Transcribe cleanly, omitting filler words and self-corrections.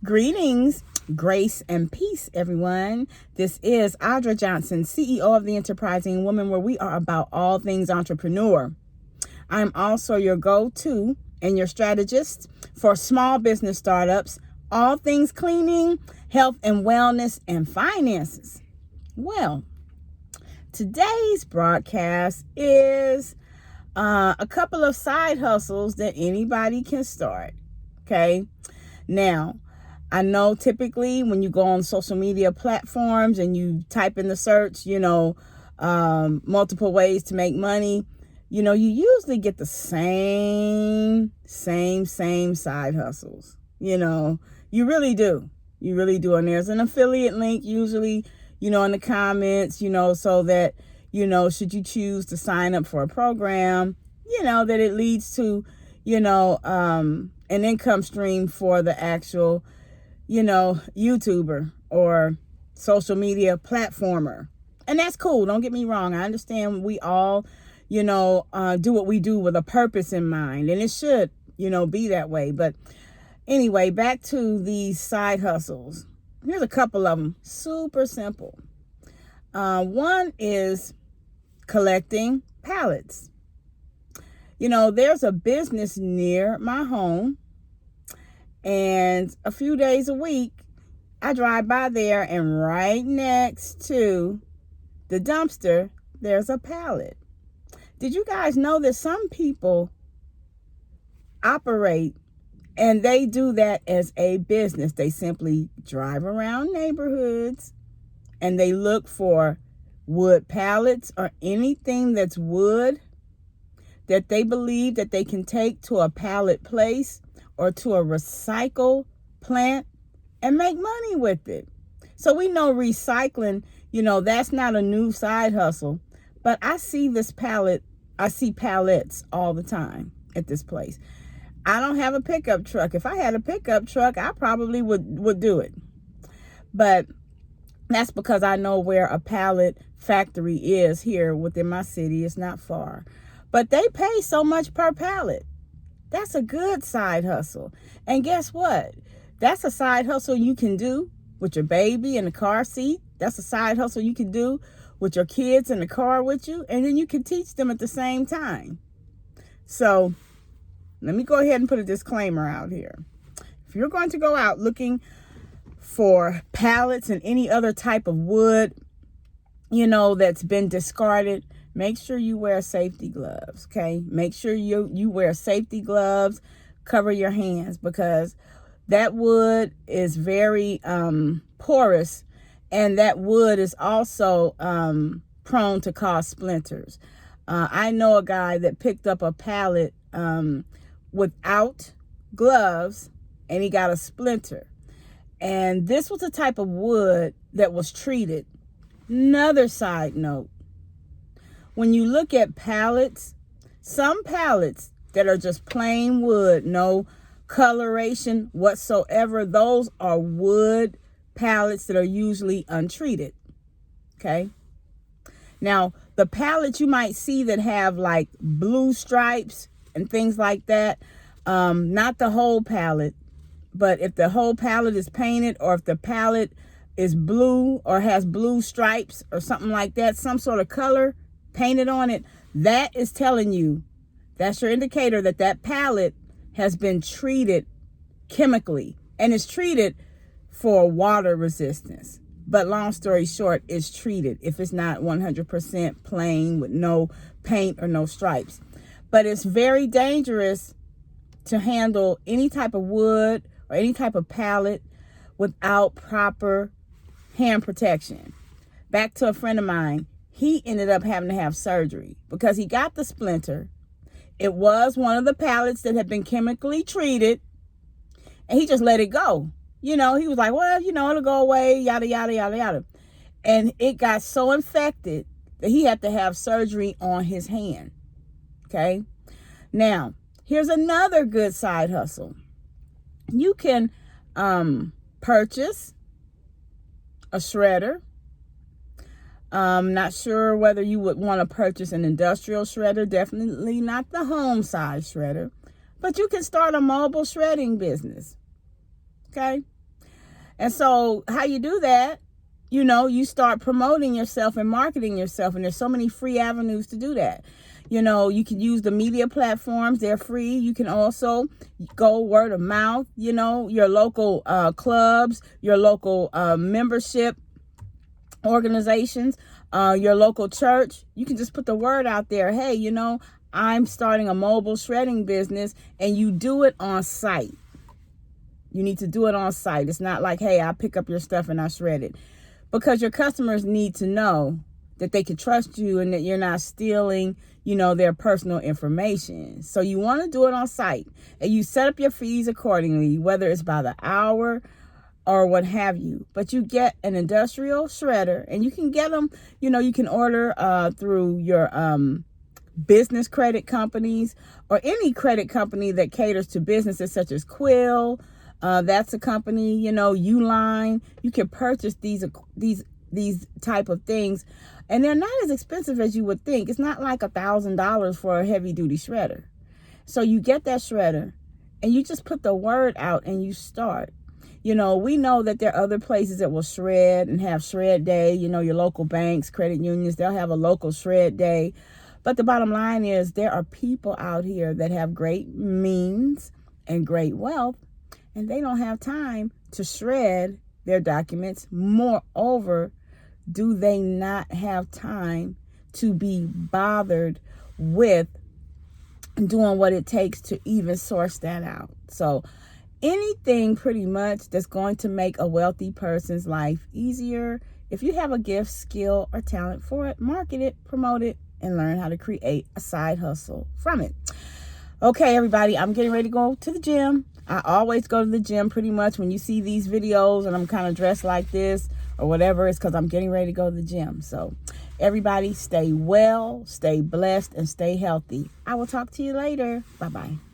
Greetings, grace, and peace, everyone. This is Audra Johnson, CEO of The Enterprising Woman, where we are about all things entrepreneur. I'm also your go-to and your strategist for small business startups, all things cleaning, health and wellness, and finances. Well, today's broadcast is a couple of side hustles that anybody can start. Okay. Now, I know typically when you go on social media platforms and you type in the search, multiple ways to make money, you usually get the same side hustles. You really do. You really do. And there's an affiliate link usually, in the comments, so that, should you choose to sign up for a program, that it leads to, an income stream for the actual, YouTuber or social media platformer. And that's cool. Don't get me wrong. I understand we all, do what we do with a purpose in mind. And it should, be that way. But anyway, back to these side hustles. Here's a couple of them. Super simple. One is collecting pallets. There's a business near my home. And a few days a week, I drive by there, and right next to the dumpster, there's a pallet. Did you guys know that some people operate and they do that as a business? They simply drive around neighborhoods and they look for wood pallets or anything that's wood that they believe that they can take to a pallet place or to a recycle plant and make money with it. So we know recycling, that's not a new side hustle, but I see pallets all the time at this place. I don't have a pickup truck. If I had a pickup truck, I probably would do it. But that's because I know where a pallet factory is here within my city. It's not far. But they pay so much per pallet. That's a good side hustle. And guess what? That's a side hustle you can do with your baby in the car seat. That's a side hustle you can do with your kids in the car with you. And then you can teach them at the same time. So let me go ahead and put a disclaimer out here. If you're going to go out looking for pallets and any other type of wood, that's been discarded, make sure you wear safety gloves, okay? Make sure you wear safety gloves, cover your hands, because that wood is very porous, and that wood is also prone to cause splinters. I know a guy that picked up a pallet without gloves, and he got a splinter. And this was a type of wood that was treated. Another side note. When you look at pallets, some pallets that are just plain wood, no coloration whatsoever, those are wood pallets that are usually untreated. Okay. Now, the pallets you might see that have like blue stripes and things like that, not the whole pallet, but if the whole pallet is painted, or if the pallet is blue or has blue stripes or something like that, some sort of color painted on it, that is telling you, that's your indicator that that pallet has been treated chemically and is treated for water resistance. But long story short, it's treated if it's not 100% plain with no paint or no stripes. But it's very dangerous to handle any type of wood or any type of pallet without proper hand protection. Back to a friend of mine. He ended up having to have surgery because he got the splinter. It was one of the pallets that had been chemically treated, and he just let it go. He was like, well, it'll go away, yada, yada, yada, yada. And it got so infected that he had to have surgery on his hand. Okay. Now, here's another good side hustle. You can purchase a shredder. Not sure whether you would want to purchase an industrial shredder, definitely not the home size shredder, but you can start a mobile shredding business. Okay. And so how you do that, you start promoting yourself and marketing yourself. And there's so many free avenues to do that. You can use the media platforms. They're free. You can also go word of mouth, your local clubs, your local membership organizations, your local church. You can just put the word out there. Hey, I'm starting a mobile shredding business, and you do it on site. You need to do it on site. It's not like, hey, I pick up your stuff and I shred it. Because your customers need to know that they can trust you and that you're not stealing, their personal information. So you want to do it on site, and you set up your fees accordingly, whether it's by the hour or what have you. But you get an industrial shredder, and you can get them, you can order through your business credit companies or any credit company that caters to businesses such as Quill. That's a company, Uline. You can purchase these type of things, and they're not as expensive as you would think. It's not like $1,000 for a heavy duty shredder. So you get that shredder, and you just put the word out, and you start. We know that there are other places that will shred and have shred day. Your local banks, credit unions, they'll have a local shred day. But the bottom line is there are people out here that have great means and great wealth, and they don't have time to shred their documents. Moreover, do they not have time to be bothered with doing what it takes to even source that out? So anything pretty much that's going to make a wealthy person's life easier, if you have a gift, skill, or talent for it, market it, promote it, and learn how to create a side hustle from it. Okay, everybody, I'm getting ready to go to the gym. I always go to the gym pretty much when you see these videos and I'm kind of dressed like this or whatever. It's because I'm getting ready to go to the gym. So everybody stay well, stay blessed, and stay healthy. I will talk to you later. Bye-bye.